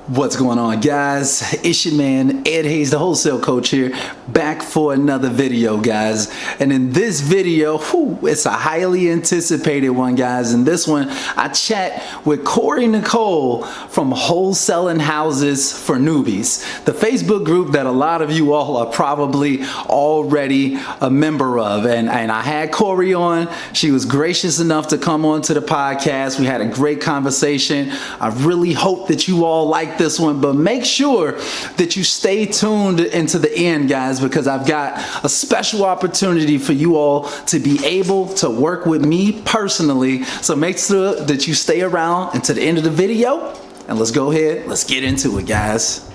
What's going on, guys? It's your man Ed Hayes, the wholesale coach here, back for another video, guys. And in this video, it's a highly anticipated one, guys. In this one, I chat with Corrie Nicole from Wholesaling Houses for Newbies, the Facebook group that a lot of you all are probably already a member of. And I had Corrie on. She was gracious enough to come on to the podcast. We had a great conversation. I really hope that you all like this one, but make sure that you stay tuned into the end, guys, because I've got a special opportunity for you all to be able to work with me personally. So make sure that you stay around until the end of the video, and let's go ahead, let's get into it, guys.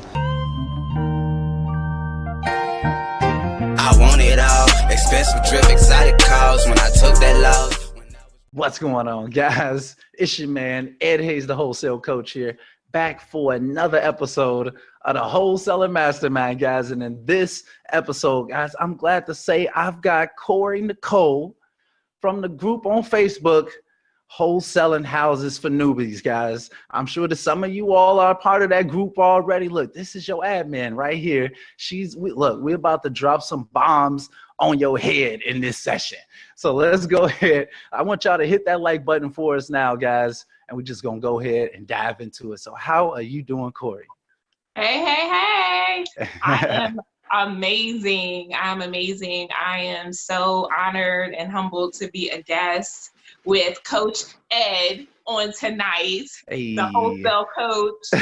I want it all, expensive trip, exotic cars when I took that loss. What's going on, guys? It's your man Ed Hayes, the wholesale coach here, back for another episode of the Wholesaling Mastermind, guys. And in this episode, guys, I'm glad to say I've got Corrie Nicole from the group on Facebook, Wholesaling Houses for Newbies, guys. I'm sure that some of you all are part of that group already. Look, this is your admin right here. We're about to drop some bombs on your head in this session. So let's go ahead. I want y'all to hit that like button for us now, guys. And we're just going to go ahead and dive into it. So how are you doing, Corrie? Hey. I am amazing. I'm amazing. I am so honored and humbled to be a guest with Coach Ed on tonight, Hey. the wholesale coach. So,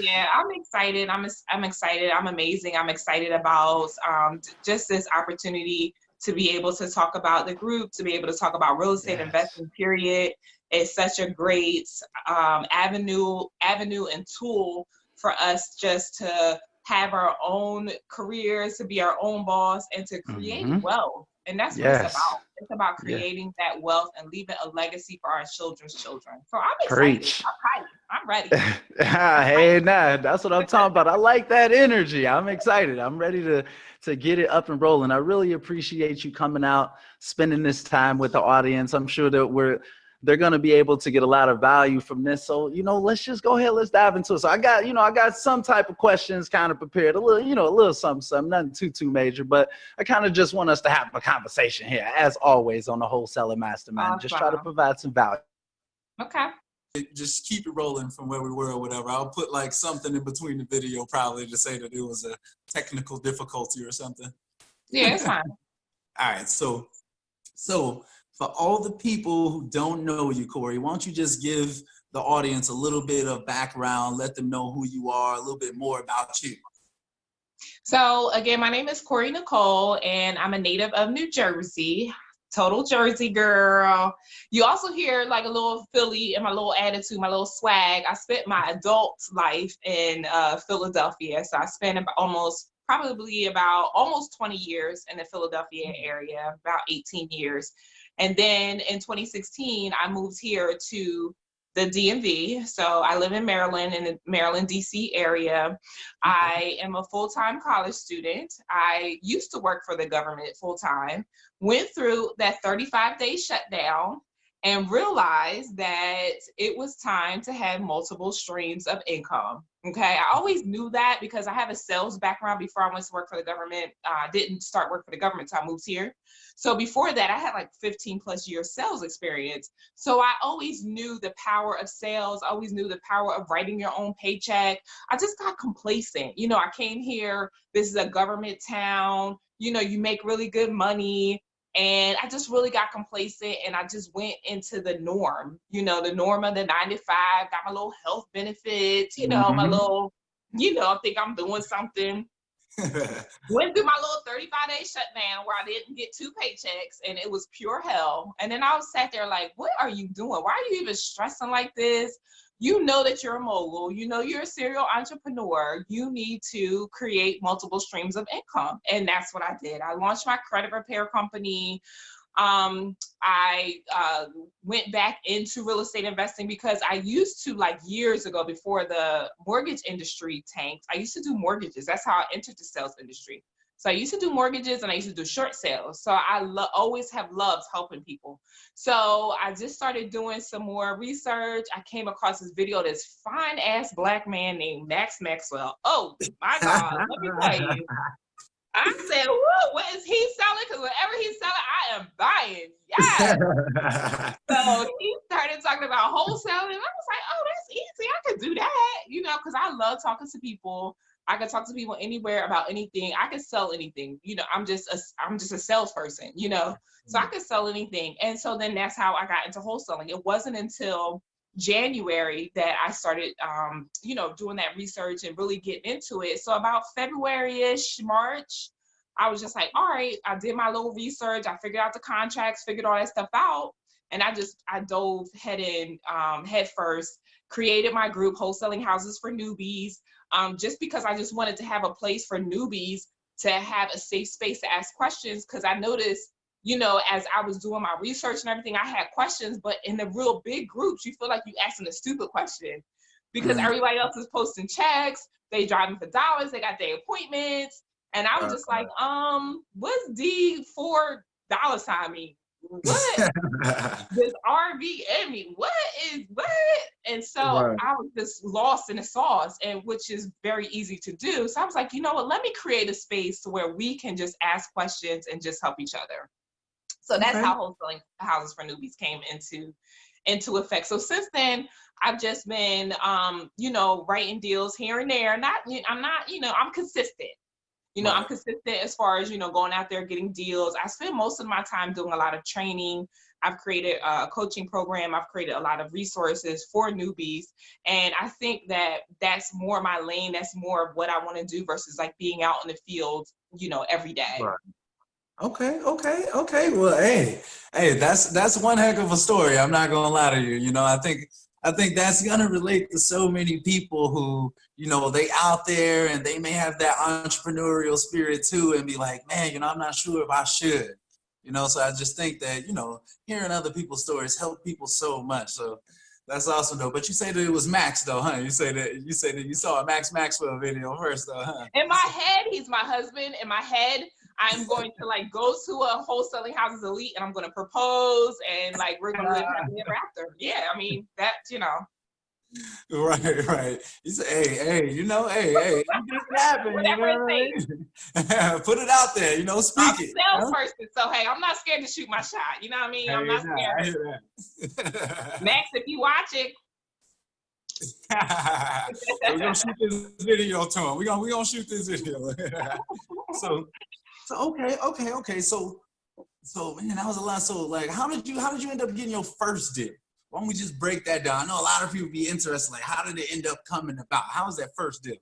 yeah, I'm excited. I'm excited. I'm amazing. I'm excited about just this opportunity to be able to talk about the group, to be able to talk about real estate investing, period. It's such a great avenue and tool for us just to have our own careers, to be our own boss, and to create wealth. And that's what it's about. It's about creating that wealth and leaving a legacy for our children's children. So I'm excited. Preach. I'm ready. Hey, nah, that's what I'm talking about. I like that energy. I'm excited. I'm ready to get it up and rolling. I really appreciate you coming out, spending this time with the audience. I'm sure that they're going to be able to get a lot of value from this. So, let's just go ahead. Let's dive into it. So I got some type of questions kind of prepared, a little something, nothing too major, but I kind of just want us to have a conversation here, as always, on the Wholesaling Mastermind. Just try to provide some value. Okay. Just keep it rolling from where we were or whatever. I'll put like something in between the video probably to say that it was a technical difficulty or something. Yeah, it's fine. All right. So for all the people who don't know you, Corrie, why don't you just give the audience a little bit of background, let them know who you are, a little bit more about you. So again, my name is Corrie Nicole, and I'm a native of New Jersey. Total Jersey girl. You also hear like a little Philly in my little attitude, my little swag. I spent my adult life in Philadelphia. So I spent almost 20 years in the Philadelphia area, about 18 years. And then in 2016, I moved here to the DMV. So I live in Maryland, in the Maryland, DC area. I am a full-time college student. I used to work for the government full-time, went through that 35-day shutdown, and realized that it was time to have multiple streams of income. Okay, I always knew that because I have a sales background before I went to work for the government. I didn't start work for the government until I moved here. So before that, I had like 15 plus years sales experience. So I always knew the power of sales. I always knew the power of writing your own paycheck. I just got complacent. I came here, this is a government town, you make really good money. And I just really got complacent, and I just went into the norm, the norm of the 9 to 5, got my little health benefits, my little, I think I'm doing something. Went through my little 35-day shutdown where I didn't get 2 paychecks, and it was pure hell. And then I was sat there like, what are you doing? Why are you even stressing like this? You know that you're a mogul, you're a serial entrepreneur. You need to create multiple streams of income. And that's what I did. I launched my credit repair company. I went back into real estate investing because I used to, like years ago before the mortgage industry tanked, I used to do mortgages. That's how I entered the sales industry. So I used to do mortgages and I used to do short sales. So I always have loved helping people. So I just started doing some more research. I came across this video of this fine ass Black man named Max Maxwell. Oh my God, let me tell you. I said, whoa, what is he selling? Because whatever he's selling, I am buying. Yes. So he started talking about wholesaling, and I was like, oh, that's easy. I could do that, because I love talking to people. I can talk to people anywhere about anything. I can sell anything. I'm just a salesperson, so I could sell anything. And so then that's how I got into wholesaling. It wasn't until January that I started, doing that research and really getting into it. So about February-ish, March, I was just like, all right, I did my little research. I figured out the contracts, figured all that stuff out. And I dove head first, created my group, Wholesaling Houses for Newbies, just because I just wanted to have a place for newbies to have a safe space to ask questions. Because I noticed, as I was doing my research and everything, I had questions, but in the real big groups, you feel like you asking a stupid question because everybody else is posting checks, they driving for dollars, they got their appointments. And I was just like, what's D4 dollar sign mean? What does RVM mean? What? And so I was just lost in the sauce, and which is very easy to do. So I was like, you know what, let me create a space to where we can just ask questions and just help each other. So that's how Wholesaling Houses for Newbies came into effect. So since then, I've just been, writing deals here and there. I'm consistent. I'm consistent as far as, going out there, getting deals. I spend most of my time doing a lot of training. I've created a coaching program. I've created a lot of resources for newbies. And I think that that's more my lane. That's more of what I want to do versus like being out in the field, every day. Right. Okay. Well, hey, that's one heck of a story. I'm not gonna lie to you. I think that's gonna relate to so many people who, they out there and they may have that entrepreneurial spirit too, and be like, man, I'm not sure if I should. So I just think that, hearing other people's stories help people so much. So that's awesome though. But you say that it was Max though, huh? You say that you saw a Max Maxwell video first though, huh? In my head, he's my husband. In my head, I'm going to go to a Wholesaling Houses Elite and I'm going to propose and we're going to live happily ever after. Yeah, I mean, Right. You say, hey, you just happen, whatever it takes. Put it out there, speak it. I'm a salesperson, so hey, I'm not scared to shoot my shot. You know what I mean? I'm not scared. I hear that. Max, if you watch it. We're gonna shoot this video to him. We're gonna shoot this video. So okay. So man, that was a lot. So how did you end up getting your first deal? Why don't we just break that down? I know a lot of people be interested. How did it end up coming about? How was that first deal?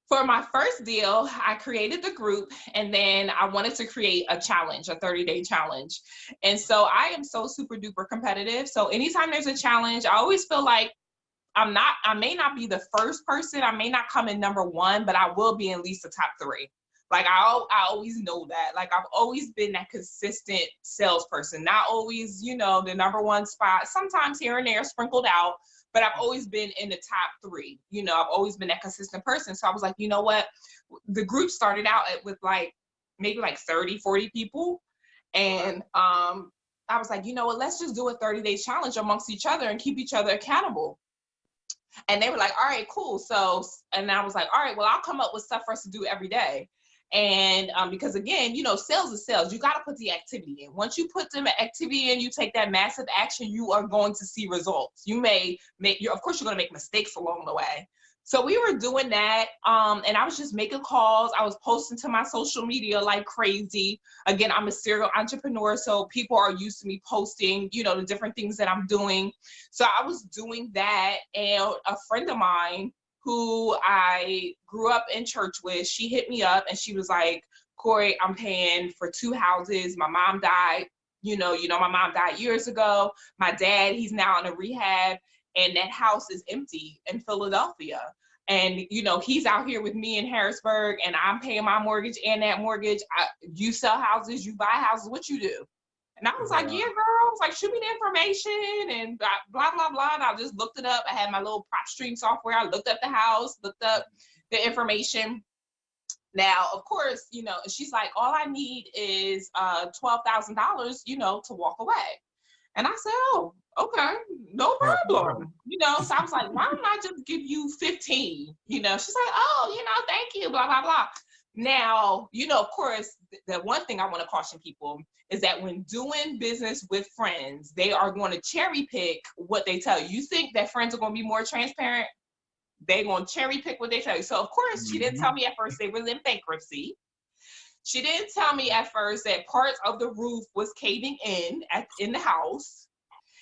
For my first deal, I created the group, and then I wanted to create a challenge, a 30-day challenge. And so I am so super duper competitive. So anytime there's a challenge, I always feel like I may not be the first person, I may not come in number one, but I will be at least the top 3. I always know that. I've always been that consistent salesperson, not always, the number one spot, sometimes here and there sprinkled out, but I've always been in the top 3. I've always been that consistent person. So I was like, you know what? The group started out with maybe 30, 40 people. And I was like, you know what? Let's just do a 30-day challenge amongst each other and keep each other accountable. And they were like, all right, cool. So, and I was like, all right, well, I'll come up with stuff for us to do every day. And because again, sales is sales. You got to put the activity in. Once you put the activity in, you take that massive action, you are going to see results. You may of course, you're going to make mistakes along the way. So we were doing that. And I was just making calls. I was posting to my social media like crazy. Again, I'm a serial entrepreneur. So people are used to me posting, the different things that I'm doing. So I was doing that. And a friend of mine who I grew up in church with, she hit me up and she was like, Cory, I'm paying for 2 houses. My mom died. My mom died years ago. My dad, he's now in a rehab. And that house is empty in Philadelphia. And, he's out here with me in Harrisburg and I'm paying my mortgage and that mortgage. You sell houses, you buy houses, what you do? And I was like, yeah, girl. I was like, shoot me the information and blah, blah, blah. And I just looked it up. I had my little prop stream software. I looked up the house, looked up the information. Now, of course, you know, she's like, all I need is $12,000, you know, to walk away. And I said, oh, okay, no problem. You know, so I was like, why don't I just give you 15? You know, she's like, oh, you know, thank you, blah, blah, blah. Now, you know, of course, the one thing I want to caution people is that when doing business with friends, they are going to cherry pick what they tell you. You think that friends are going to be more transparent? They're going to cherry pick what they tell you. So, of course, she didn't tell me at first they were in bankruptcy. She didn't tell me at first that parts of the roof was caving in the house.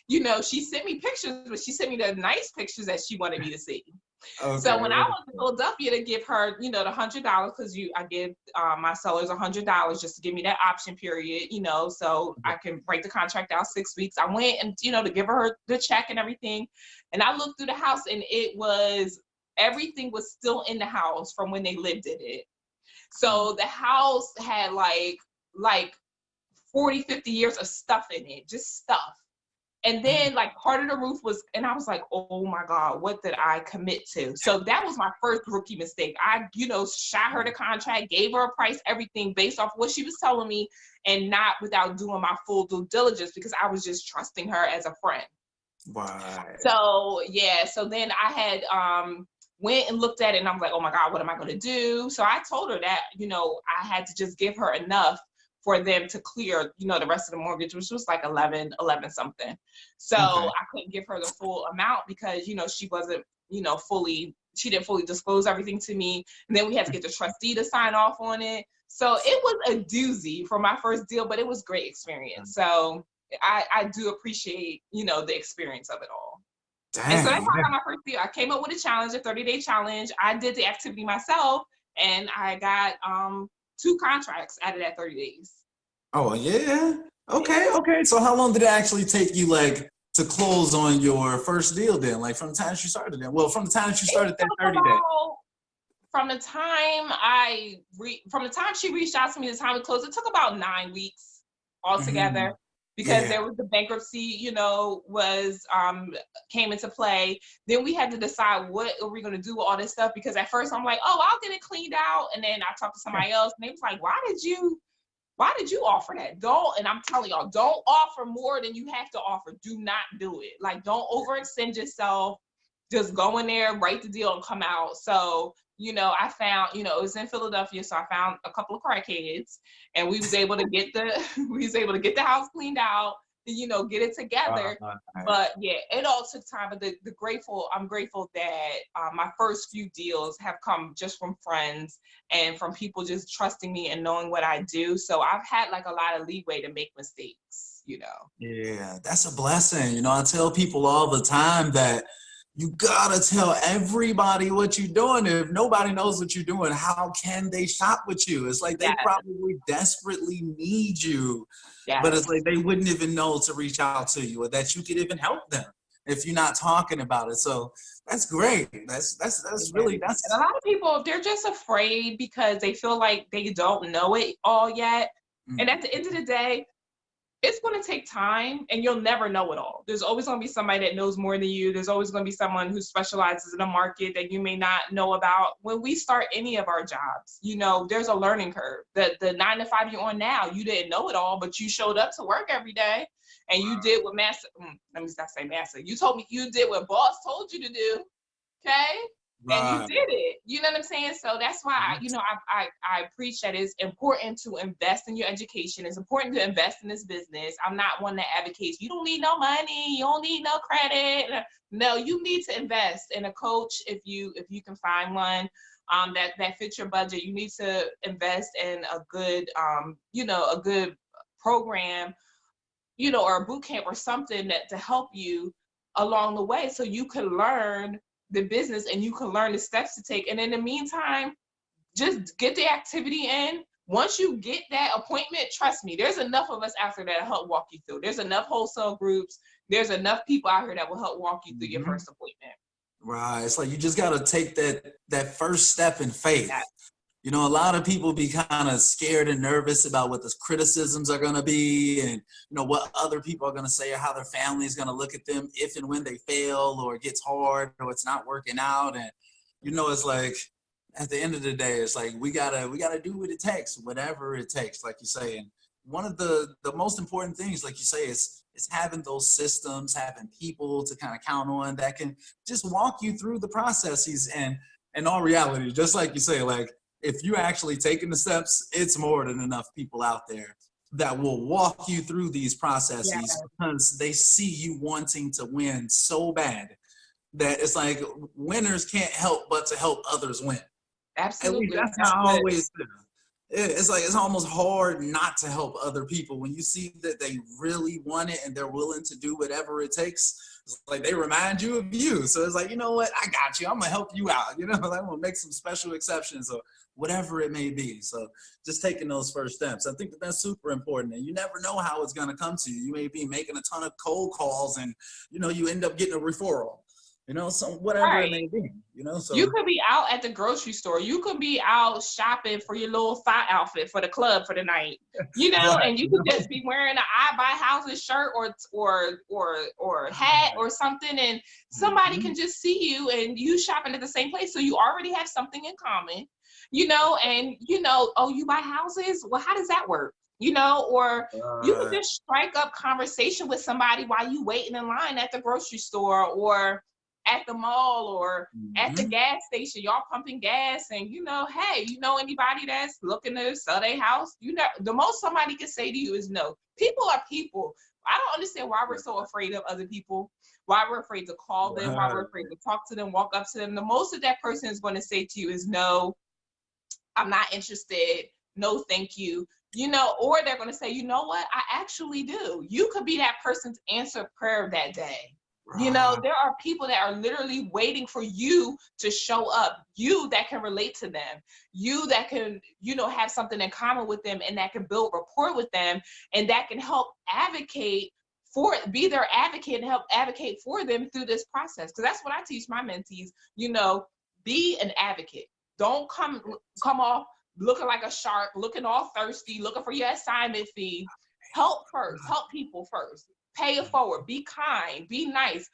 You know, she sent me pictures, but she sent me the nice pictures that she wanted me to see. Okay. So when I was in Philadelphia to give her, you know, the $100, because I give my sellers $100 just to give me that option period, you know, so I can break the contract out 6 weeks. I went and, you know, to give her the check and everything. And I looked through the house and everything was still in the house from when they lived in it. So the house had like 40, 50 years of stuff in it, just stuff. And then like part of the roof was, and I was like, oh my God, what did I commit to? So that was my first rookie mistake. I, you know, shot her the contract, gave her a price, everything based off what she was telling me, and not without doing my full due diligence, because I was just trusting her as a friend. Right. So yeah, so then I had went and looked at it, and I'm like, oh my God, what am I going to do? So I told her that, you know, I had to just give her enough for them to clear, you know, the rest of the mortgage, which was like 11 something. So I couldn't give her the full amount because, you know, she wasn't, you know, she didn't fully disclose everything to me. And then we had to get the trustee to sign off on it. So it was a doozy for my first deal, but it was great experience. So I do appreciate, you know, the experience of it all. Dang. And so that's how I got my first deal. I came up with a challenge, a 30-day challenge. I did the activity myself, and I got 2 contracts out of that 30 days. Oh, yeah. Okay. So how long did it actually take you, like, to close on your first deal then? Like, from the time you started then? Well, from the time that you started that 30 days. From the time she reached out to me, the time we closed, it took about 9 weeks altogether. Because there was the bankruptcy, you know, came into play. Then we had to decide what are we going to do with all this stuff. Because at first I'm like, oh, I'll get it cleaned out. And then I talked to somebody else, and they was like, why did you offer that? And I'm telling y'all, don't offer more than you have to offer. Do not do it. Like, don't overextend yourself. Just go in there, write the deal, and come out. So, you know, I found, you know, it was in Philadelphia, so I found a couple of crackheads, and we was able to get the house cleaned out, and, you know, get it together. But yeah, it all took time. But I'm grateful that my first few deals have come just from friends and from people just trusting me and knowing what I do. So I've had like a lot of leeway to make mistakes, you know. Yeah, that's a blessing. You know, I tell people all the time that you gotta tell everybody what you're doing. If nobody knows what you're doing, how can they shop with you? It's like they probably desperately need you, but it's like they wouldn't even know to reach out to you or that you could even help them if you're not talking about it. So that's great. That's really. And a lot of people, they're just afraid because they feel like they don't know it all yet. And at the end of the day, it's going to take time, and you'll never know it all. There's always going to be somebody that knows more than you. There's always going to be someone who specializes in a market that you may not know about. When we start any of our jobs, you know, there's a learning curve. The 9 to 5 you're on now, you didn't know it all, but you showed up to work every day, and you did what you told me you did what boss told you to do, okay? And you did it. You know what I'm saying? So that's why, you know, I preach that it's important to invest in your education. It's important to invest in this business. I'm not one that advocates, you don't need no money, you don't need no credit. No, you need to invest in a coach if you can find one that fits your budget. You need to invest in a good, you know, a good program, you know, or a boot camp or something to help you along the way so you can learn the business and you can learn the steps to take. And in the meantime, just get the activity in. Once you get that appointment, trust me, there's enough of us out there that'll help walk you through. There's enough wholesale groups. There's enough people out here that will help walk you through your first appointment. Right. It's like you just got to take that first step in faith. You know, a lot of people be kind of scared and nervous about what the criticisms are going to be and, you know, what other people are going to say or how their family is going to look at them if and when they fail or it gets hard or it's not working out. And, you know, it's like at the end of the day, it's like we gotta do what it takes, whatever it takes, like you say. And one of the most important things, like you say, is having those systems, having people to kind of count on that can just walk you through the processes. And in all reality, just like you say, like if you actually taking the steps, it's more than enough people out there that will walk you through these processes because they see you wanting to win so bad that it's like winners can't help but to help others win. Absolutely. At least that's how I always feel. It's like it's almost hard not to help other people when you see that they really want it and they're willing to do whatever it takes. It's like they remind you of you. So it's like, you know what, I got you. I'm gonna help you out. You know, I'm gonna make some special exceptions or whatever it may be. So just taking those first steps, I think that that's super important. And you never know how it's gonna come to you. You may be making a ton of cold calls and you know you end up getting a referral. You know, so whatever it may be, you know, so. You could be out at the grocery store. You could be out shopping for your little thigh outfit for the club for the night, you know, Right. and you could just be wearing an I Buy Houses shirt or hat or something, and somebody can just see you and you shopping at the same place. So you already have something in common, you know, and, you know, oh, you buy houses? Well, how does that work? You know, or you could just strike up conversation with somebody while you waiting in line at the grocery store or at the mall or at the gas station, y'all pumping gas, and you know, hey, you know anybody that's looking to sell their house? You know, the most somebody can say to you is no. People are people. I don't understand why we're so afraid of other people, why we're afraid to call them, why we're afraid to talk to them, walk up to them. The most that that person is going to say to you is no, I'm not interested, no thank you, you know, or they're going to say, you know what, I actually do. You could be that person's answered prayer that day. You know, there are people that are literally waiting for you to show up, you that can relate to them, you that can, you know, have something in common with them and that can build rapport with them and that can help advocate for, be their advocate and help advocate for them through this process. Because that's what I teach my mentees, you know, be an advocate. Don't come off looking like a shark, looking all thirsty, looking for your assignment fee. Help first, help people first. Pay it forward, be kind, be nice,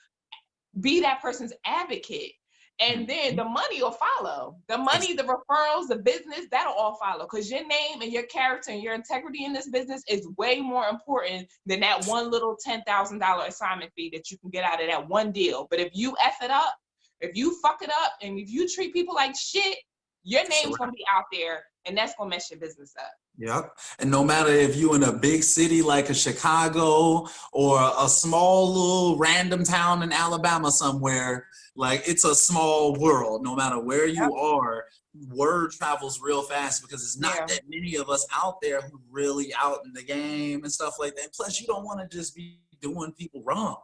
be that person's advocate. And then the money will follow. The money, the referrals, the business, that'll all follow. Because your name and your character and your integrity in this business is way more important than that one little $10,000 assignment fee that you can get out of that one deal. But if you F it up, if you fuck it up, and if you treat people like shit, your name's gonna be out there, and that's gonna mess your business up. Yep. And no matter if you're in a big city like a Chicago or a small little random town in Alabama somewhere, like it's a small world. No matter where you are, word travels real fast because it's not that many of us out there who really out in the game and stuff like that. And plus, you don't want to just be doing people wrong.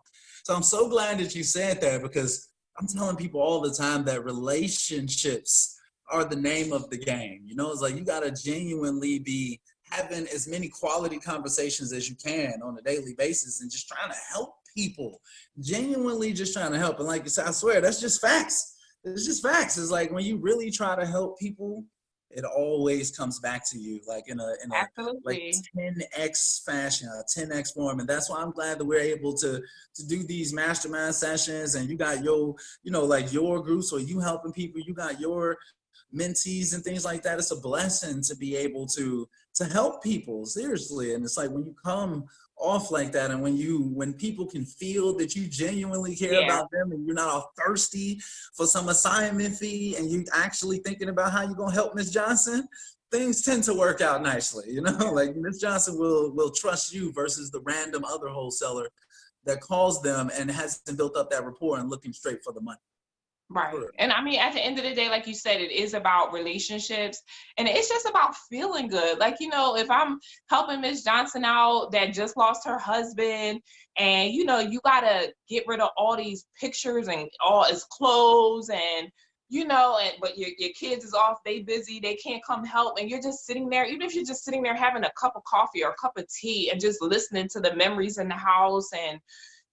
So I'm so glad that you said that because I'm telling people all the time that relationships are the name of the game. You know, it's like you got to genuinely be having as many quality conversations as you can on a daily basis and just trying to help people, genuinely just trying to help. And like you said, I swear, that's just facts. It's just facts. It's like when you really try to help people, it always comes back to you like in a like 10x fashion, a 10x form. And that's why I'm glad that we're able to do these mastermind sessions, and you got your, you know, like your groups or you helping people, you got your mentees and things like that. It's a blessing to be able to help people, seriously. And it's like when you come off like that, and when people can feel that you genuinely care about them, and you're not all thirsty for some assignment fee, and you actually thinking about how you're gonna help Miss Johnson, things tend to work out nicely. You know, like Miss Johnson will trust you versus the random other wholesaler that calls them and hasn't built up that rapport and looking straight for the money. Right. And I mean, at the end of the day, like you said, it is about relationships, and it's just about feeling good. Like, you know, if I'm helping Miss Johnson out that just lost her husband, and, you know, you got to get rid of all these pictures and all his clothes, and, you know, but your kids is off, they busy, they can't come help, and you're just sitting there, even if you're just sitting there having a cup of coffee or a cup of tea and just listening to the memories in the house, and,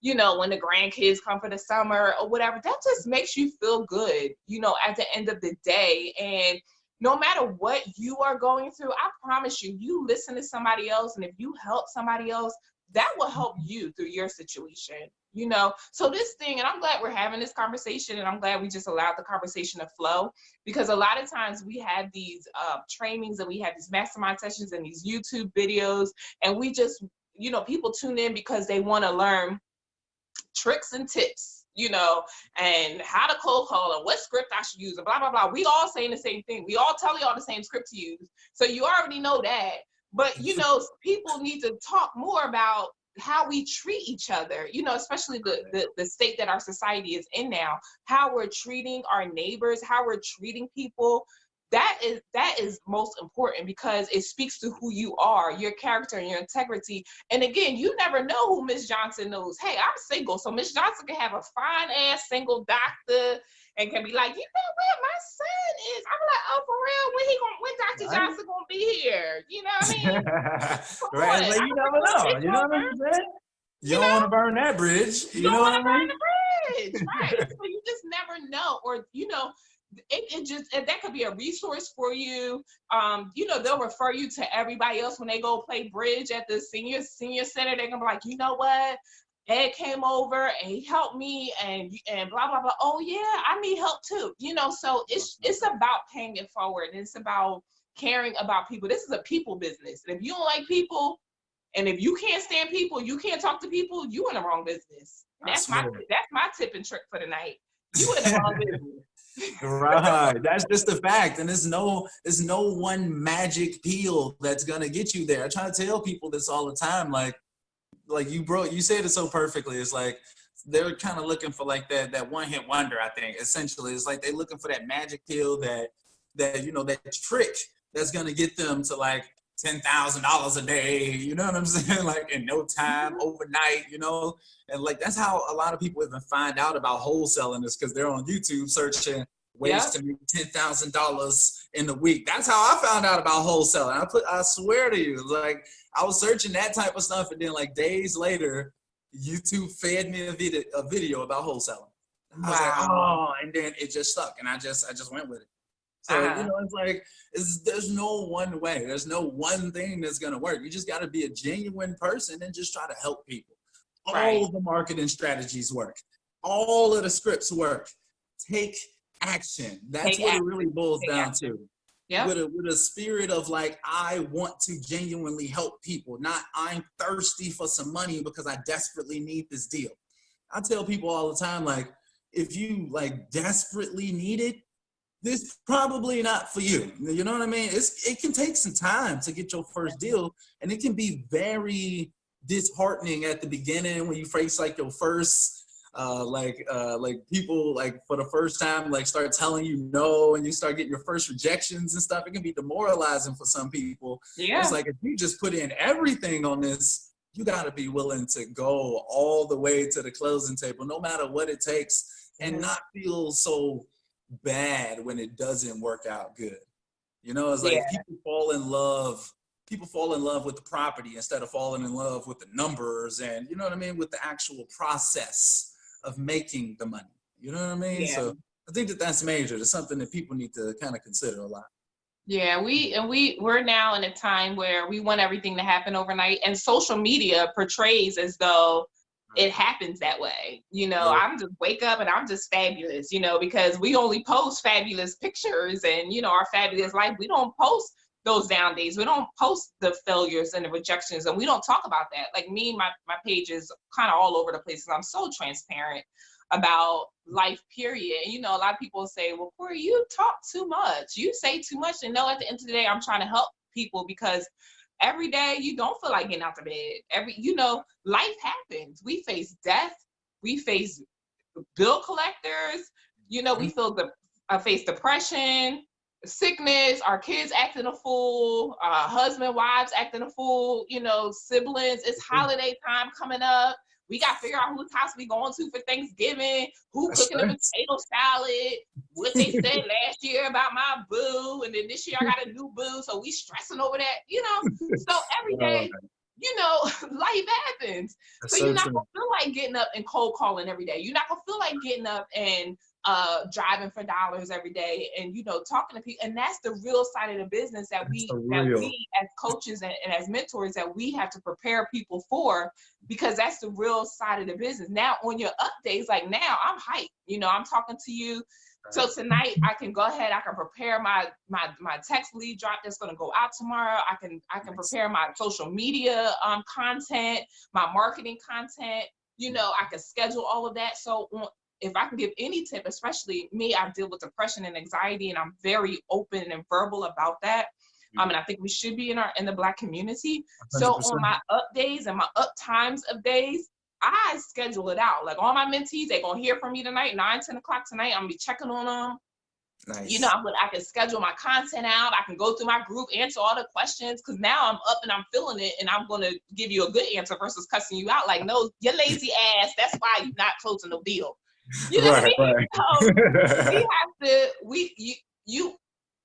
you know, when the grandkids come for the summer or whatever, that just makes you feel good, you know, at the end of the day. And no matter what you are going through, I promise you, you listen to somebody else, and if you help somebody else, that will help you through your situation, you know? So this thing, and I'm glad we're having this conversation, and I'm glad we just allowed the conversation to flow, because a lot of times we have these trainings and we have these mastermind sessions and these YouTube videos, and we just, you know, people tune in because they want to learn tricks and tips, you know, and how to cold call and what script I should use and blah, blah, blah. We all saying the same thing. We all tell y'all the same script to use. So you already know that. But, you know, people need to talk more about how we treat each other, you know, especially the state that our society is in now, how we're treating our neighbors, how we're treating people. That is most important, because it speaks to who you are, your character and your integrity. And again, you never know who Miss Johnson knows. Hey, I'm single, so Miss Johnson can have a fine ass single doctor and can be like, you know what, my son is. I'm like, oh, for real? When Dr. Johnson gonna be here? You know what I mean? Right? Like, you never know. You know what I'm saying? You don't want to burn that bridge. You know what I mean? Burn the bridge, right? So you just never know, or you know. That could be a resource for you. You know, they'll refer you to everybody else when they go play bridge at the senior center. They're gonna be like, you know what? Ed came over and he helped me and blah blah blah. Oh yeah, I need help too. You know, so it's about paying it forward. And it's about caring about people. This is a people business. And if you don't like people, and if you can't stand people, you can't talk to people, you in the wrong business. That's my tip and trick for the night. You in the wrong business. Right, that's just the fact, and there's no one magic pill that's gonna get you there. I try to tell people this all the time, like you said it so perfectly. It's like they're kind of looking for like that one hit wonder. I think essentially it's like they're looking for that magic pill, that you know, that trick that's gonna get them to like $10,000 a day, you know what I'm saying? Like in no time, overnight, you know? And like, that's how a lot of people even find out about wholesaling, is because they're on YouTube searching ways to make $10,000 in a week. That's how I found out about wholesaling. I swear to you, like I was searching that type of stuff, and then like days later, YouTube fed me a video about wholesaling. I was like, oh, and then it just stuck, and I just went with it. So, you know, it's like, there's no one way. There's no one thing that's going to work. You just got to be a genuine person and just try to help people. All of the marketing strategies work. All of the scripts work. Take action. That's what it really boils down to. Yeah. With a spirit of like, I want to genuinely help people, not I'm thirsty for some money because I desperately need this deal. I tell people all the time, like, if you like desperately need it, this probably not for you. You know what I mean? It can take some time to get your first deal, and it can be very disheartening at the beginning when you face like your first like people like for the first time like start telling you no, and you start getting your first rejections and stuff. It can be demoralizing for some people. Yeah. It's like, if you just put in everything on this, you got to be willing to go all the way to the closing table, no matter what it takes, and not feel so bad when it doesn't work out good. You know, it's like people fall in love with the property instead of falling in love with the numbers, and you know what I mean, with the actual process of making the money. You know what I mean? So I think that's major. It's something that people need to kind of consider a lot. Yeah, we're now in a time where we want everything to happen overnight, and social media portrays as though it happens that way. You know, I'm just wake up and I'm just fabulous, you know, because we only post fabulous pictures and, you know, our fabulous life. We don't post those down days. We don't post the failures and the rejections, and we don't talk about that. Like me, my page is kind of all over the place, and I'm so transparent about life, period. And, you know, a lot of people say, well, Corey, you talk too much. You say too much. And no, at the end of the day, I'm trying to help people, because every day you don't feel like getting out the bed. You know, life happens. We face death. We face bill collectors. You know, we face depression, sickness, our kids acting a fool, husband, wives acting a fool, you know, siblings. It's holiday time coming up. We got to figure out whose house we going to for Thanksgiving, who cooking the potato salad, what they said last year about my boo, and then this year I got a new boo, so we stressing over that, you know. So every day, you know, life happens. So you're not going to feel like getting up and cold calling every day. You're not going to feel like getting up and driving for dollars every day and, you know, talking to people. And that's the real side of the business that we as coaches and as mentors, that we have to prepare people for, because that's the real side of the business. Now on your up days, like now I'm hyped, you know, I'm talking to you. So tonight I can go ahead, I can prepare my text lead drop that's going to go out tomorrow. I can prepare my social media content, my marketing content, you know, I can schedule all of that. So if I can give any tip, especially me, I deal with depression and anxiety, and I'm very open and verbal about that. And I think we should be in the Black community. 100%. So on my up days and my up times of days, I schedule it out. Like all my mentees, they're gonna hear from me tonight, 9-10 o'clock tonight. I'm gonna be checking on them. Nice. You know, I can schedule my content out. I can go through my group, answer all the questions, because now I'm up and I'm feeling it, and I'm going to give you a good answer versus cussing you out. Like, no, your lazy ass, that's why you're not closing no deal. You know what I mean? So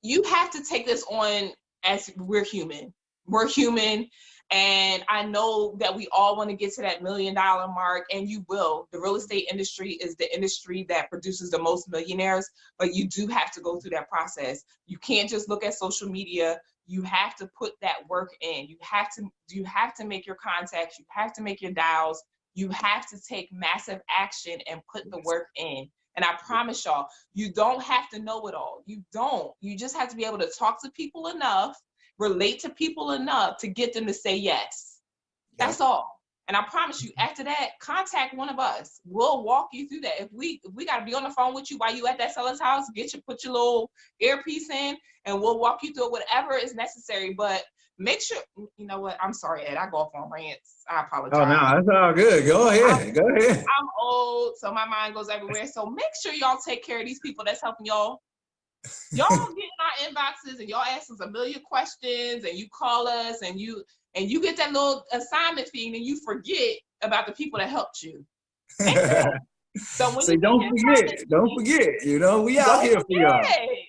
you have to take this on as we're human. We're human. And I know that we all want to get to that $1 million mark, and you will. The real estate industry is the industry that produces the most millionaires, but you do have to go through that process. You can't just look at social media. You have to put that work in. You have to make your contacts. You have to make your dials. You have to take massive action and put the work in. And I promise y'all, you don't have to know it all. You don't. You just have to be able to talk to people enough, relate to people enough to get them to say yes. That's all. And I promise you, after that, contact one of us. We'll walk you through that. If we got to be on the phone with you while you at that seller's house, put your little earpiece in, and we'll walk you through whatever is necessary. But make sure, you know what? I'm sorry, Ed. I go off on rants. I apologize. Oh, no, that's all good. Go ahead. Go ahead. I'm old, so my mind goes everywhere. So make sure y'all take care of these people that's helping y'all. Y'all get in our inboxes and y'all ask us a million questions, and you call us and you get that little assignment fee, and then you forget about the people that helped you. So when say, don't forget, you know, we out here for y'all.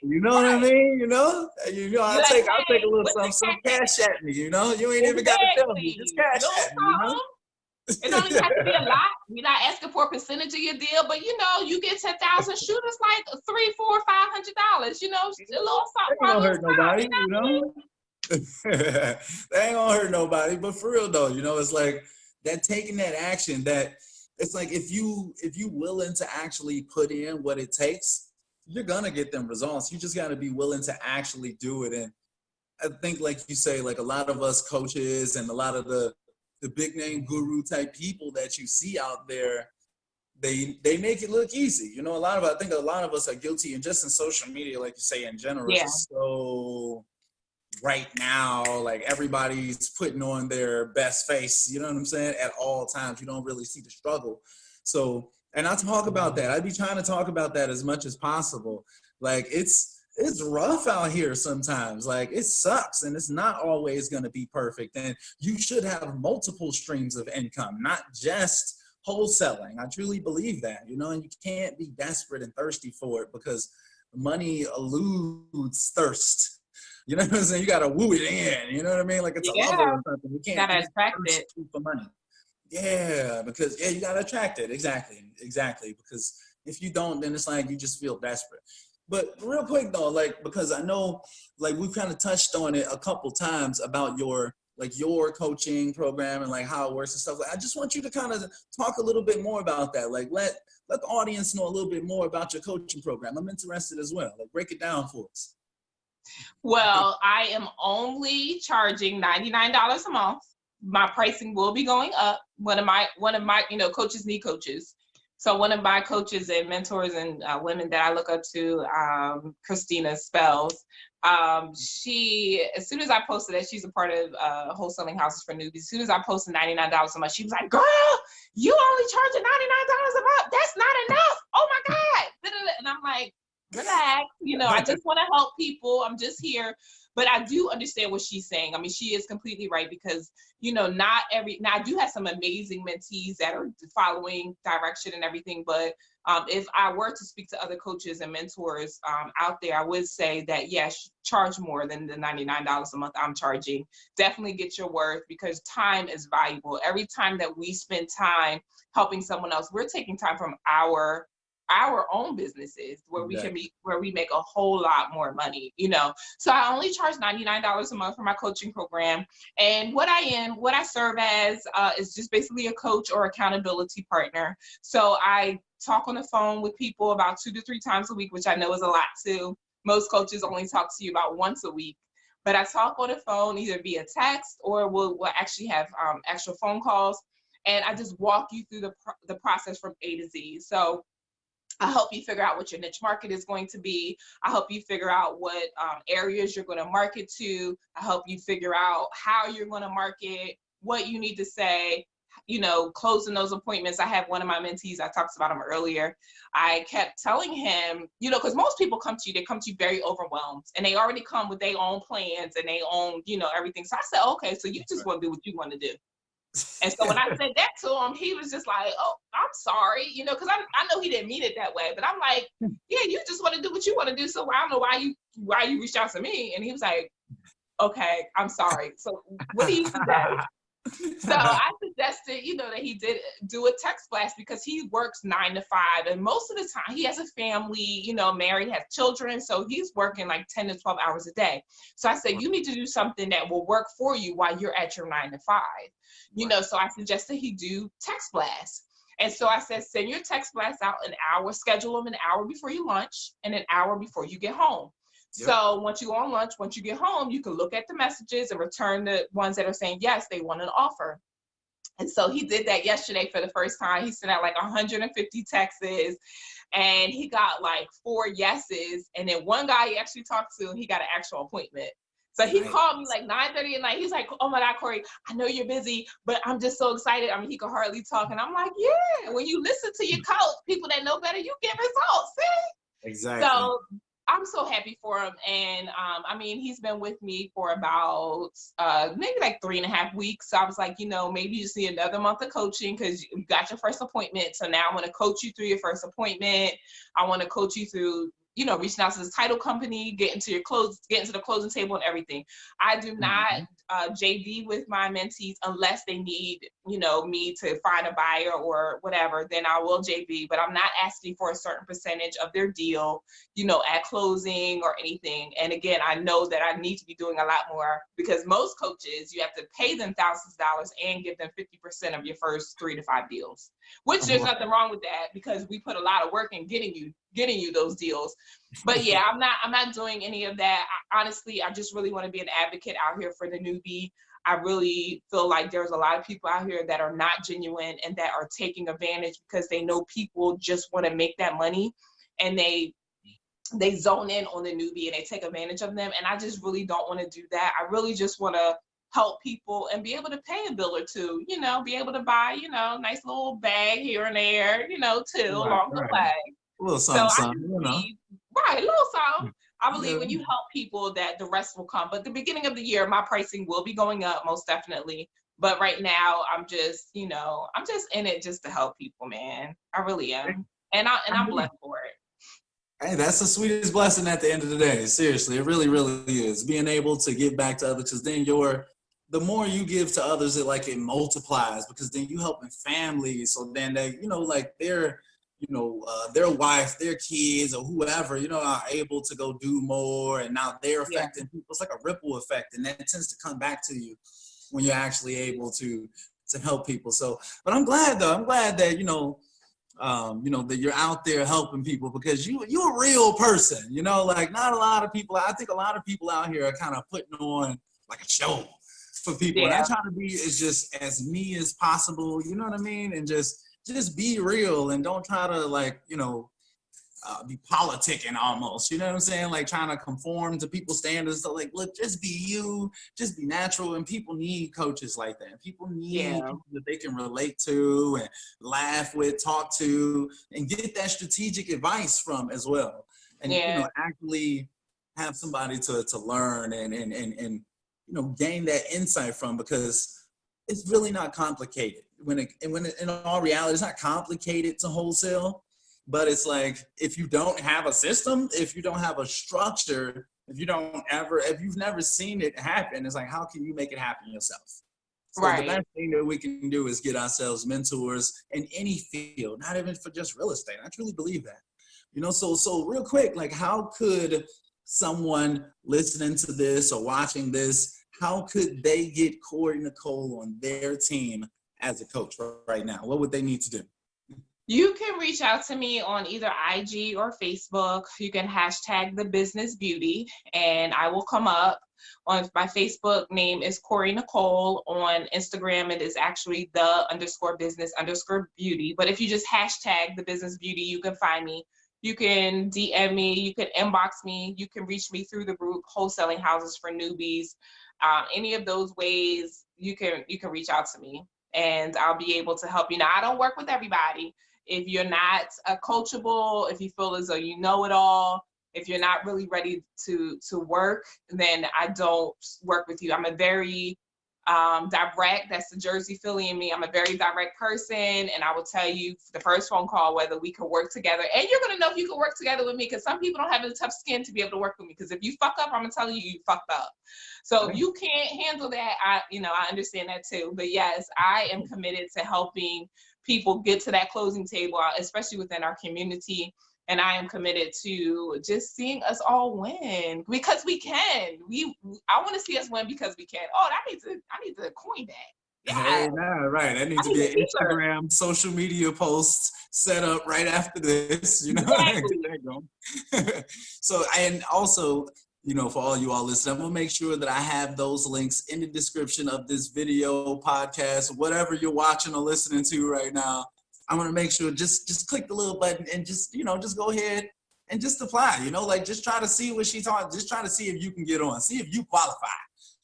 You know what I mean? You know, I'll take a little some cash at me, you know. You ain't even got to tell me, just cash at me, you know? It don't even have to be a lot. We're not asking for a percentage of your deal, but you know, you get 10,000, shoot us like $300, $400, $500. You know, a little something. That ain't gonna hurt nobody, you know. That ain't gonna hurt nobody. But for real though, you know, it's like that taking that action. That it's like if you willing to actually put in what it takes, you're gonna get them results. You just got to be willing to actually do it. And I think, like you say, like a lot of us coaches and a lot of the big name guru type people that you see out there, they make it look easy. You know, I think a lot of us are guilty, and just in social media, like you say, in general, it's so right now, like everybody's putting on their best face, you know what I'm saying, at all times. You don't really see the struggle. So, and I talk about that. I'd be trying to talk about that as much as possible. Like it's rough out here sometimes. Like it sucks, and it's not always going to be perfect. And you should have multiple streams of income, not just wholesaling. I truly believe that, you know, and you can't be desperate and thirsty for it, because money eludes thirst. You know what I'm saying? You got to woo it in, you know what I mean? Like it's a lover or something. You can't attract it for money. Yeah, because you got to attract it. Exactly. Because if you don't, then it's like you just feel desperate. But real quick though, like, because I know like we've kind of touched on it a couple times about your coaching program and like how it works and stuff. Like, I just want you to kind of talk a little bit more about that. Like let the audience know a little bit more about your coaching program. I'm interested as well. Like break it down for us. Well, I am only charging $99 a month. My pricing will be going up. One of my, you know, coaches need coaches. So one of my coaches and mentors and women that I look up to, Christina Spells, she, as soon as I posted that she's a part of Wholesaling Houses for Newbies, as soon as I posted $99 a month, she was like, girl, you only charging $99 a month. That's not enough. Oh my God. And I'm like, relax. You know, I just want to help people. I'm just here. But I do understand what she's saying. I mean, she is completely right, because, you know, now I do have some amazing mentees that are following direction and everything. But if I were to speak to other coaches and mentors out there, I would say that, yes, charge more than the $99 a month I'm charging. Definitely get your worth, because time is valuable. Every time that we spend time helping someone else, we're taking time from our our own businesses where we make a whole lot more money, you know. So I only charge $99 a month for my coaching program. And what I serve as is just basically a coach or accountability partner. So I talk on the phone with people about 2 to 3 times a week, which I know is a lot too. Most coaches only talk to you about once a week. But I talk on the phone either via text or we'll actually have actual phone calls. And I just walk you through the process from A to Z. So I help you figure out what your niche market is going to be. I help you figure out what areas you're going to market to. I help you figure out how you're going to market, what you need to say, you know, closing those appointments. I have one of my mentees, I talked about him earlier. I kept telling him, you know, because most people come to you, they come to you very overwhelmed and they already come with their own plans and their own, you know, everything. So I said, okay, so you just want to do what you want to do. And so when I said that to him, he was just like, oh, I'm sorry, you know, because I know he didn't mean it that way, but I'm like, yeah, you just want to do what you want to do. So I don't know why you reached out to me. And he was like, okay, I'm sorry. So what do you suggest? So I suggested, you know, that he did do a text blast because he works 9 to 5. And most of the time he has a family, you know, married, has children. So he's working like 10 to 12 hours a day. So I said, you need to do something that will work for you while you're at your 9 to 5. You know, so I suggested he do text blasts. And so I said, send your text blast out an hour, schedule them an hour before you lunch and an hour before you get home. Yep. So once you go on lunch, once you get home, you can look at the messages and return the ones that are saying, yes, they want an offer. And so he did that yesterday for the first time. He sent out like 150 texts and he got like 4 yeses. And then one guy he actually talked to, he got an actual appointment. So he called me like 9:30 at night. He's like, oh my God, Cory, I know you're busy, but I'm just so excited. I mean, he could hardly talk. And I'm like, yeah, when you listen to your coach, people that know better, you get results, see? Exactly. So I'm so happy for him. And I mean, he's been with me for about maybe like 3.5 weeks. So I was like, you know, maybe you just need another month of coaching because you got your first appointment. So now I want to coach you through your first appointment. I want to coach you through, you know, reaching out to this title company, getting to the closing table and everything. I do not JV with my mentees unless they need, you know, me to find a buyer or whatever, then I will JV, but I'm not asking for a certain percentage of their deal, you know, at closing or anything. And again, I know that I need to be doing a lot more because most coaches, you have to pay them thousands of dollars and give them 50% of your first 3 to 5 deals, which there's nothing wrong with that because we put a lot of work in getting you those deals. But yeah, I'm not doing any of that. Honestly, I just really want to be an advocate out here for the newbie. I really feel like there's a lot of people out here that are not genuine and that are taking advantage because they know people just want to make that money and they zone in on the newbie and they take advantage of them. And I just really don't want to do that. I really just want to help people and be able to pay a bill or two, you know, be able to buy, you know, nice little bag here and there, you know, too, along the way. A little something, you know. Right, a little something. I believe when you help people that the rest will come. But the beginning of the year, my pricing will be going up, most definitely. But right now, I'm just, you know, I'm just in it just to help people, man. I really am. And I'm blessed for it. Hey, that's the sweetest blessing at the end of the day. Seriously, it really, really is. Being able to give back to others, because then the more you give to others, it multiplies because then you helping families. So then they, you know, like their wife, their kids, or whoever, you know, are able to go do more, and now they're affecting people. It's like a ripple effect, and that tends to come back to you when you're actually able to help people. So, but I'm glad that that you're out there helping people because you're a real person. You know, like not a lot of people. I think a lot of people out here are kind of putting on like a show for people, and I try to be just as me as possible. You know what I mean, and just be real and don't try to be politicking almost, you know what I'm saying? Like trying to conform to people's standards. So like, look, just be you, just be natural. And people need coaches like that. People need people that they can relate to and laugh with, talk to, and get that strategic advice from as well. And, you know, actually have somebody to learn and gain that insight from, because it's really not complicated. When in all reality, it's not complicated to wholesale, but it's like, if you don't have a system, if you don't have a structure, if you've never seen it happen, it's like, how can you make it happen yourself? So the Right. best thing that we can do is get ourselves mentors in any field, not even for just real estate. I truly believe that. You know, so real quick, like how could someone listening to this or watching this, how could they get Corrie Nicole on their team as a coach right now? What would they need to do? You can reach out to me on either IG or Facebook. You can hashtag the business beauty and I will come up. On my Facebook name is Corrie Nicole. On Instagram, it is actually the_business_beauty. But if you just hashtag the business beauty, you can find me. You can DM me, you can inbox me, you can reach me through the group Wholesaling Houses for Newbies. Any of those ways you can reach out to me and I'll be able to help you. Now, I don't work with everybody. If you're not coachable, if you feel as though you know it all, if you're not really ready to work, then I don't work with you. I'm a very direct, that's the Jersey Philly in me. I'm a very direct person, and I will tell you the first phone call whether we can work together. And you're gonna know if you can work together with me, because some people don't have the tough skin to be able to work with me. Because if you fuck up, I'm gonna tell you fucked up. So if you can't handle that, I understand that too. But yes, I am committed to helping people get to that closing table, especially within our community. And I am committed to just seeing us all win, because we can. I want to see us win because we can. Oh, I need to coin that. Yeah. Hey, nah, right. That needs to be an Instagram, social media post set up right after this, you know. Exactly. Get that going. So, and also, you know, for all you all listening, I'm gonna make sure that I have those links in the description of this video, podcast, whatever you're watching or listening to right now. I'm gonna make sure just click the little button and just go ahead and just apply. You know, like just try to see what she's on. Just try to see if you can get on. See if you qualify.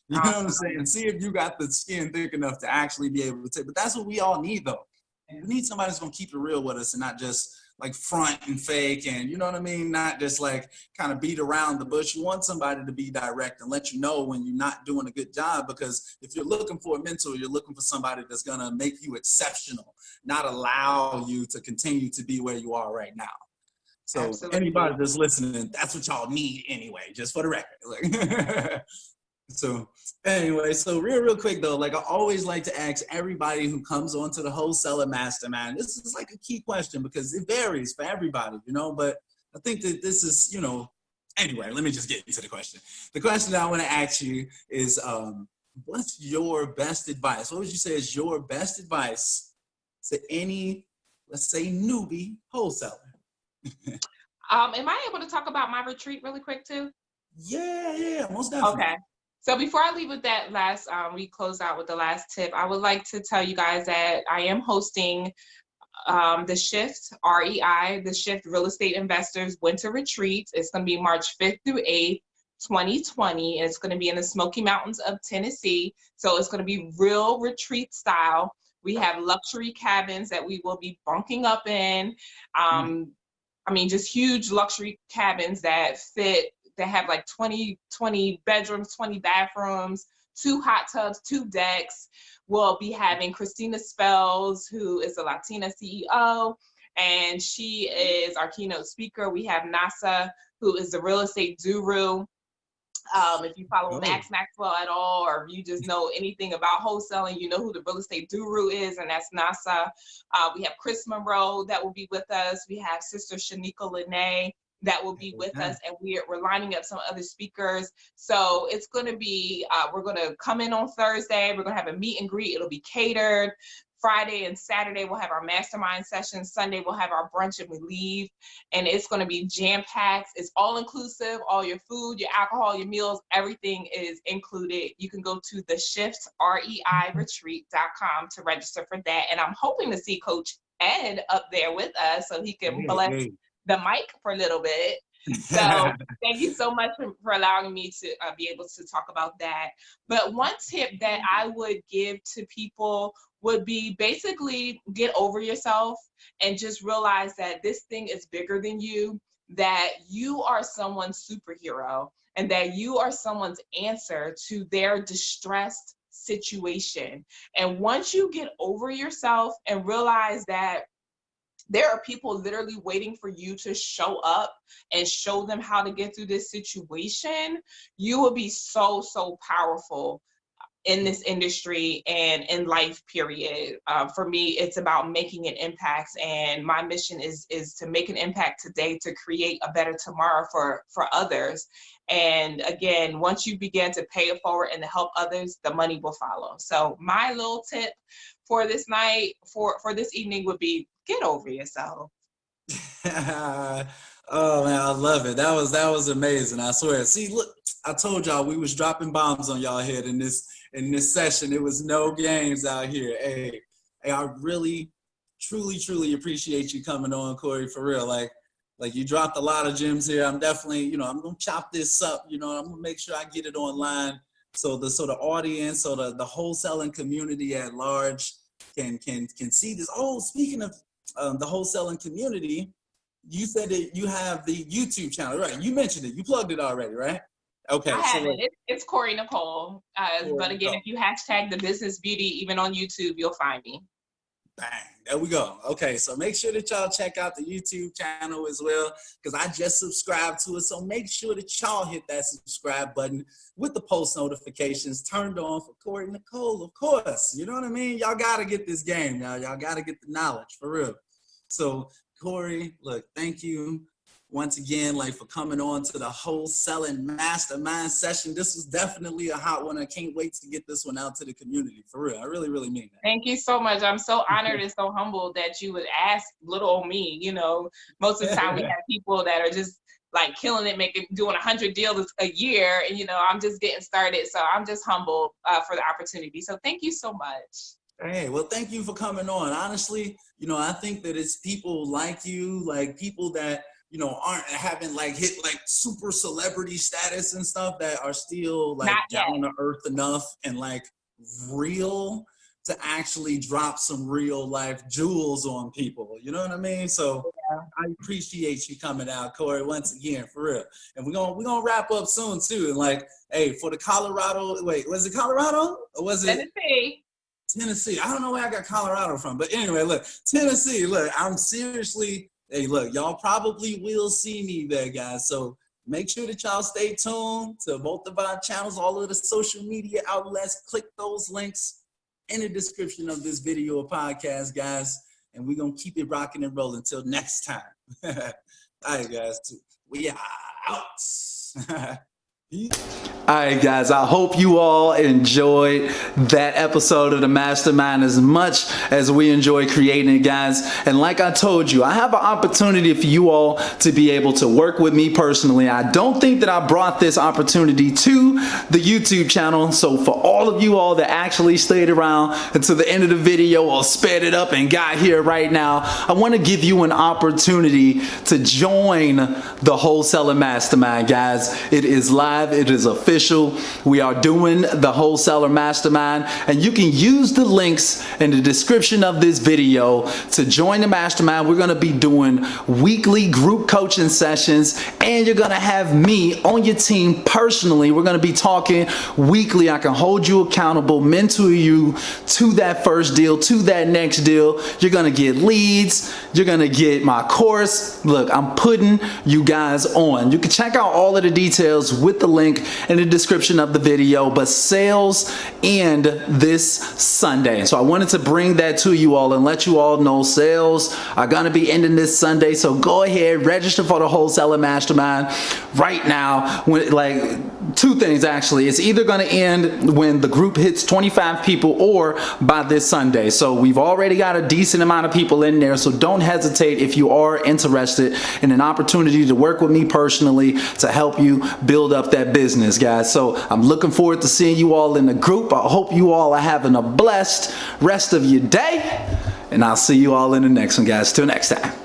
You know what I'm saying? See if you got the skin thick enough to actually be able to take. But that's what we all need, though. We need somebody that's gonna keep it real with us and not just like front and fake, and you know what I mean? Not just like kind of beat around the bush. You want somebody to be direct and let you know when you're not doing a good job, because if you're looking for a mentor, you're looking for somebody that's gonna make you exceptional, not allow you to continue to be where you are right now. So Absolutely. Anybody that's listening, that's what y'all need anyway, just for the record. Like, so anyway, so real quick though, like I always like to ask everybody who comes onto the Wholesaling Mastermind, this is like a key question because it varies for everybody, you know, but I think that this is, you know, anyway, let me just get into the question. The question that I want to ask you is, what's your best advice? What would you say is your best advice to any, let's say, newbie wholesaler? Am I able to talk about my retreat really quick too? Yeah, most definitely. Okay. So before I leave with that last, we close out with the last tip, I would like to tell you guys that I am hosting the Shift, REI, the Shift Real Estate Investors Winter Retreat. It's going to be March 5th through 8th, 2020. And it's going to be in the Smoky Mountains of Tennessee. So it's going to be real retreat style. We have luxury cabins that we will be bunking up in. I mean, just huge luxury cabins that have like 20 bedrooms, 20 bathrooms, 2 hot tubs, 2 decks. We'll be having Christina Spells, who is a Latina CEO, and she is our keynote speaker. We have NASA, who is the real estate guru. If you follow Max Maxwell at all, or if you just know anything about wholesaling, you know who the real estate guru is, and that's NASA. We have Chris Monroe that will be with us. We have Sister Shanika Lene that will be with us, and we're lining up some other speakers. So it's going to be, we're going to come in on Thursday. We're going to have a meet and greet. It'll be catered. Friday and Saturday, we'll have our mastermind session. Sunday, we'll have our brunch and we leave. And it's going to be jam-packed. It's all inclusive. All your food, your alcohol, your meals, everything is included. You can go to the Shift, REIretreat.com to register for that. And I'm hoping to see Coach Ed up there with us so he can bless the mic for a little bit. So thank you so much for allowing me to be able to talk about that. But one tip that I would give to people would be basically get over yourself and just realize that this thing is bigger than you, that you are someone's superhero, and that you are someone's answer to their distressed situation. And once you get over yourself and realize that there are people literally waiting for you to show up and show them how to get through this situation, you will be so, so powerful. in this industry and in life, period. For me, it's about making an impact, and my mission is to make an impact today to create a better tomorrow for others. And again, once you begin to pay it forward and to help others, the money will follow. So my little tip for this night, for this evening, would be get over yourself. Oh man, I love it. That was amazing. I swear. See, look, I told y'all we was dropping bombs on y'all head in this session. It was no games out here. Hey, I really, truly appreciate you coming on, Cory, for real. Like you dropped a lot of gems here. I'm definitely, I'm gonna chop this up. I'm gonna make sure I get it online so the audience, so the wholesaling community at large can see this. Oh, speaking of the wholesaling community, you said that you have the YouTube channel, right? You mentioned it. You plugged it already, right? Okay. I haven't. It's Corrie Nicole. But again, if you hashtag the business beauty, even on YouTube, you'll find me. Bang. There we go. Okay. So make sure that y'all check out the YouTube channel as well, because I just subscribed to it. So make sure that y'all hit that subscribe button with the post notifications turned on for Corrie Nicole, of course. You know what I mean? Y'all got to get this game, y'all. Y'all got to get the knowledge, for real. So Cory, look, thank you once again, for coming on to the Wholesaling Mastermind session. This was definitely a hot one. I can't wait to get this one out to the community, for real. I really mean that. Thank you so much. I'm so honored and so humbled that you would ask little old me. Most of the time we have people that are just killing it, doing 100 deals a year, and I'm just getting started. So I'm just humbled for the opportunity. So thank you so much. Hey, well, thank you for coming on. Honestly, I think that it's people like you, people that, aren't haven't hit super celebrity status and stuff, that are still down to earth enough and real to actually drop some real life jewels on people. You know what I mean? So yeah. I appreciate you coming out, Cory, once again, for real. And we're gonna wrap up soon too. And hey, for the Colorado, wait, was it Colorado or was it Tennessee? I don't know where I got Colorado from, but anyway, look, Tennessee, look, I'm seriously, hey, look, y'all probably will see me there, guys. So make sure that y'all stay tuned to both of our channels, all of the social media outlets. Click those links in the description of this video or podcast, guys. And we're going to keep it rocking and rolling until next time. All right, guys, we are out. All right, guys, I hope you all enjoyed that episode of the Mastermind as much as we enjoy creating it, guys. And like I told you, I have an opportunity for you all to be able to work with me personally. I don't think that I brought this opportunity to the YouTube channel. So for all of you all that actually stayed around until the end of the video or sped it up and got here right now, I want to give you an opportunity to join the Wholesaling Mastermind, guys. It is live. It is official. We are doing the Wholesaling Mastermind, and you can use the links in the description of this video to join the mastermind. We're going to be doing weekly group coaching sessions, and you're going to have me on your team personally. We're going to be talking weekly. I can hold you accountable, mentor you to that first deal, to that next deal. You're going to get leads. You're going to get my course. Look, I'm putting you guys on. You can check out all of the details with the link in the description of the video, but sales end this Sunday. So I wanted to bring that to you all and let you all know sales are going to be ending this Sunday. So go ahead, register for the Wholesaling Mastermind right now. When, two things actually. It's either going to end when the group hits 25 people or by this Sunday. So we've already got a decent amount of people in there. So don't hesitate if you are interested in an opportunity to work with me personally to help you build up that business, guys. So I'm looking forward to seeing you all in the group. I hope you all are having a blessed rest of your day, and I'll see you all in the next one, guys. Till next time.